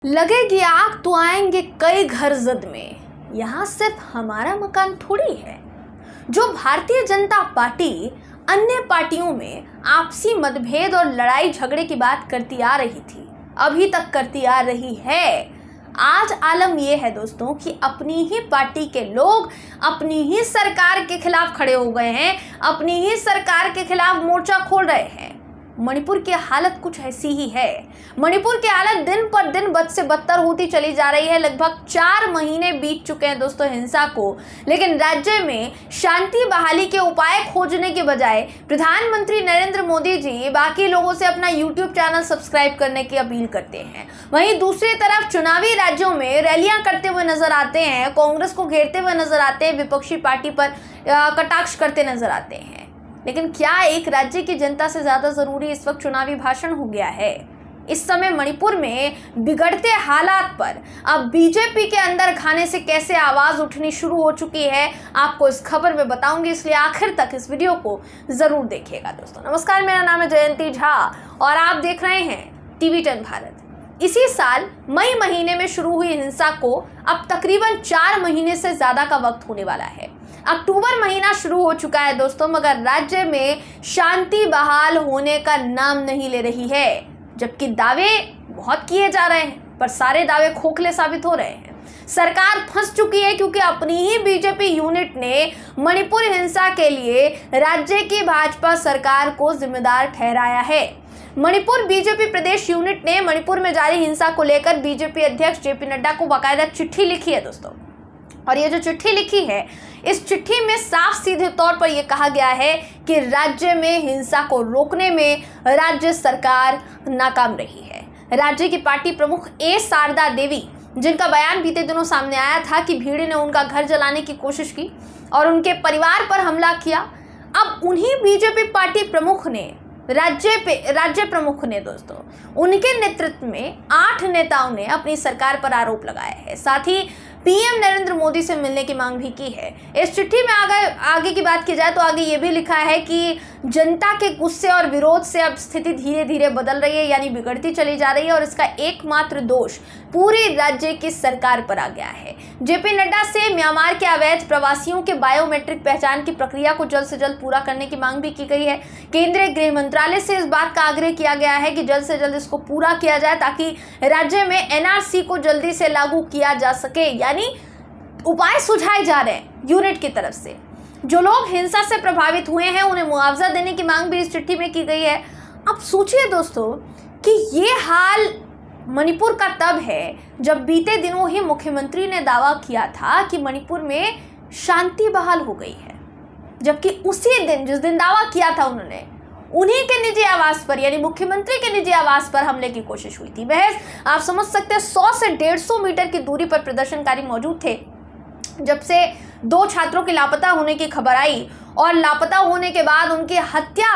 लगेगी आग तो आएंगे कई घर जद में, यहाँ सिर्फ हमारा मकान थोड़ी है। जो भारतीय जनता पार्टी अन्य पार्टियों में आपसी मतभेद और लड़ाई झगड़े की बात करती आ रही थी, अभी तक करती आ रही है, आज आलम यह है दोस्तों कि अपनी ही पार्टी के लोग अपनी ही सरकार के खिलाफ खड़े हो गए हैं, अपनी ही सरकार के खिलाफ मोर्चा खोल रहे हैं। मणिपुर की हालत कुछ ऐसी ही है। मणिपुर की हालत दिन पर दिन बद से बदतर होती चली जा रही है। लगभग 4 महीने बीत चुके हैं दोस्तों हिंसा को, लेकिन राज्य में शांति बहाली के उपाय खोजने के बजाय प्रधानमंत्री नरेंद्र मोदी जी बाकी लोगों से अपना YouTube चैनल सब्सक्राइब करने की अपील करते हैं। वहीं दूसरी तरफ चुनावी राज्यों में रैलियां करते हुए नजर आते हैं, कांग्रेस को घेरते हुए नजर आते हैं, विपक्षी पार्टी पर कटाक्ष करते नजर आते हैं। लेकिन क्या एक राज्य की जनता से ज्यादा जरूरी इस वक्त चुनावी भाषण हो गया है? इस समय मणिपुर में बिगड़ते हालात पर अब बीजेपी के अंदर खाने से कैसे आवाज उठनी शुरू हो चुकी है, आपको इस खबर में बताऊंगी, इसलिए आखिर तक इस वीडियो को जरूर देखिएगा। दोस्तों नमस्कार, मेरा नाम है जयंती झा और आप देख रहे हैं TV10 भारत। इसी साल मई महीने में शुरू हुई हिंसा को अब तकरीबन 4 महीने से ज्यादा का वक्त होने वाला है। अक्टूबर महीना शुरू हो चुका है दोस्तों, मगर राज्य में शांति बहाल होने का नाम नहीं ले रही है। जबकि दावे बहुत किए जा रहे हैं, पर सारे दावे खोखले साबित हो रहे हैं। सरकार फंस चुकी है क्योंकि अपनी ही बीजेपी यूनिट ने मणिपुर हिंसा के लिए राज्य की भाजपा सरकार को जिम्मेदार ठहराया है। मणिपुर बीजेपी प्रदेश यूनिट ने मणिपुर में जारी हिंसा को लेकर बीजेपी अध्यक्ष JP नड्डा को बाकायदा चिट्ठी लिखी है दोस्तों। और ये जो चिट्ठी लिखी है, इस चिट्ठी में साफ सीधे तौर पर यह कहा गया है कि राज्य में हिंसा को रोकने में राज्य सरकार नाकाम रही है। राज्य की पार्टी प्रमुख A शारदा देवी, जिनका बयान बीते दिनों सामने आया था कि भीड़ ने उनका घर जलाने की कोशिश की और उनके परिवार पर हमला किया, अब उन्हीं बीजेपी पार्टी प्रमुख ने राज्य प्रमुख ने दोस्तों उनके नेतृत्व में 8 नेताओं ने अपनी सरकार पर आरोप लगाया है। साथ ही PM नरेंद्र मोदी से मिलने की मांग भी की है। इस चिट्ठी में आगे की बात की जाए तो आगे ये भी लिखा है कि जनता के गुस्से और विरोध से अब स्थिति धीरे धीरे बदल रही है, यानी बिगड़ती चली जा रही है और इसका एकमात्र दोष पूरे राज्य की सरकार पर आ गया है। JP नड्डा से म्यांमार के अवैध प्रवासियों के बायोमेट्रिक पहचान की प्रक्रिया को जल्द से जल्द पूरा करने की मांग भी की गई है। केंद्रीय गृह मंत्रालय से इस बात का आग्रह किया गया है कि जल्द से जल्द इसको पूरा किया जाए ताकि राज्य में NRC को जल्दी से लागू किया जा सके, यानी उपाय सुझाए जा रहे हैं यूनिट की तरफ से। जो लोग हिंसा से प्रभावित हुए हैं उन्हें मुआवजा देने की मांग भी इस चिट्ठी में की गई है। अब सोचिए दोस्तों कि ये हाल मणिपुर का तब है जब बीते दिनों ही मुख्यमंत्री ने दावा किया था कि मणिपुर में शांति बहाल हो गई है, जबकि उसी दिन जिस दिन दावा किया था उन्होंने, उन्हीं के निजी आवास पर यानी मुख्यमंत्री के निजी आवास पर हमले की कोशिश हुई थी। महज आप समझ सकते हैं 100 से 150 मीटर की दूरी पर प्रदर्शनकारी मौजूद थे जब से 2 छात्रों के लापता होने की खबर आई और लापता होने के बाद उनकी हत्या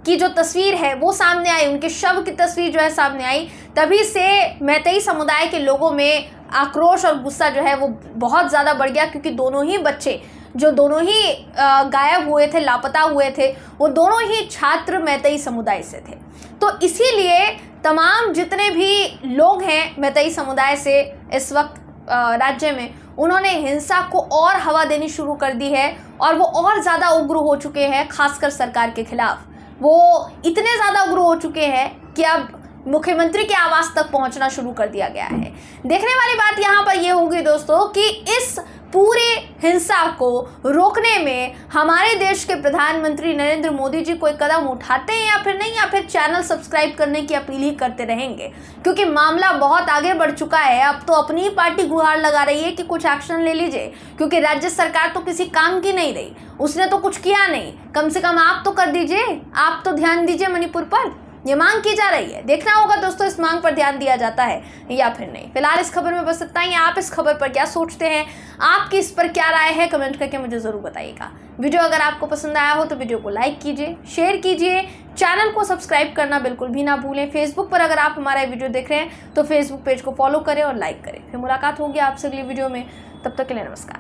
की जो तस्वीर है वो सामने आई, उनके शव की तस्वीर जो है सामने आई, तभी से मैतेई समुदाय के लोगों में आक्रोश और गुस्सा जो है वो बहुत ज़्यादा बढ़ गया, क्योंकि दोनों ही बच्चे जो दोनों ही गायब हुए थे, लापता हुए थे, वो दोनों ही छात्र मैतेई समुदाय से थे। तो इसीलिए तमाम जितने भी लोग हैं मैतेई समुदाय से इस वक्त राज्य में, उन्होंने हिंसा को और हवा देनी शुरू कर दी है और वो और ज़्यादा उग्र हो चुके हैं, खासकर सरकार के खिलाफ। वो इतने ज़्यादा उग्र हो चुके हैं कि अब मुख्यमंत्री के आवास तक पहुंचना शुरू कर दिया गया है। देखने वाली बात यहाँ पर यह होगी दोस्तों कि इस पूरे हिंसा को रोकने में हमारे देश के प्रधानमंत्री नरेंद्र मोदी जी कोई कदम उठाते हैं या फिर नहीं, या फिर चैनल सब्सक्राइब करने की अपील ही करते रहेंगे, क्योंकि मामला बहुत आगे बढ़ चुका है। अब तो अपनी ही पार्टी गुहार लगा रही है कि कुछ एक्शन ले लीजिए, क्योंकि राज्य सरकार तो किसी काम की नहीं रही, उसने तो कुछ किया नहीं, कम से कम आप तो कर दीजिए, आप तो ध्यान दीजिए मणिपुर पर, ये मांग की जा रही है। देखना होगा दोस्तों इस मांग पर ध्यान दिया जाता है या फिर नहीं। फिलहाल इस खबर में बस इतना ही। आप इस खबर पर क्या सोचते हैं, आपकी इस पर क्या राय है, कमेंट करके मुझे जरूर बताइएगा। वीडियो अगर आपको पसंद आया हो तो वीडियो को लाइक कीजिए, शेयर कीजिए, चैनल को सब्सक्राइब करना बिल्कुल भी ना भूलें। फेसबुक पर अगर आप हमारा वीडियो देख रहे हैं तो फेसबुक पेज को फॉलो करें और लाइक करें। फिर मुलाकात होगी आपसे अगली वीडियो में, तब तक के लिए नमस्कार।